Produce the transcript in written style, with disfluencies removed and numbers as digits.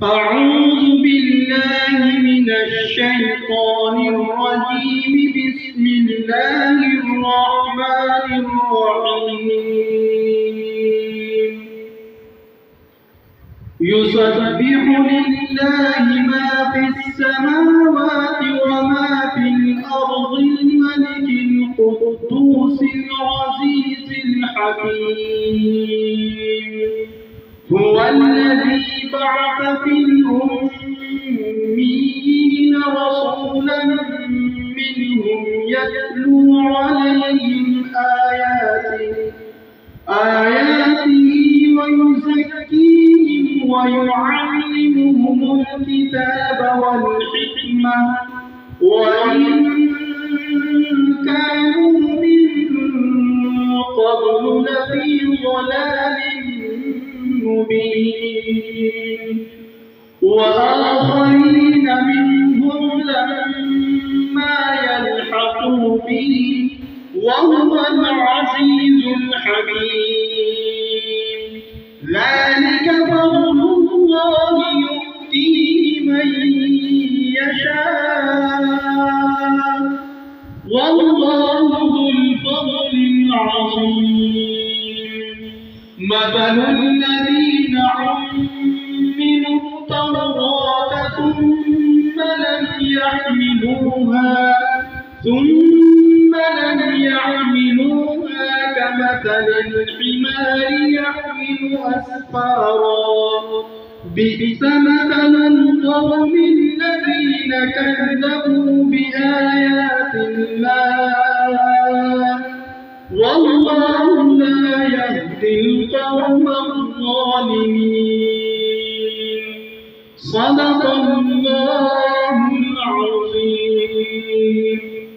أعوذ بالله من الشيطان الرجيم. بسم الله الرحمن الرحيم. يسبح لله ما في السماوات وما في الأرض الملك القدوس العزيز الحكيم. هو الذي بعث في الأميين رسولا منهم يتلو عليهم آياته ويزكيهم ويعلمهم الكتاب والحكمة وإن كانوا من قبل لفي ضلال مبين. وآخرين منهم لما يلحقوا به وهو العزيز الحكيم. ذلك فضل الله يؤتيه من يشاء والله ذو الفضل العظيم. مثل الذين حملوا التوراة ثم لم يحملوها كمثل الحمار يحمل أسفارا. بئس مثل القوم الذين كذبوا بآيات الله والله لا يهدي القوم الظالمين. صدق الله العظيم.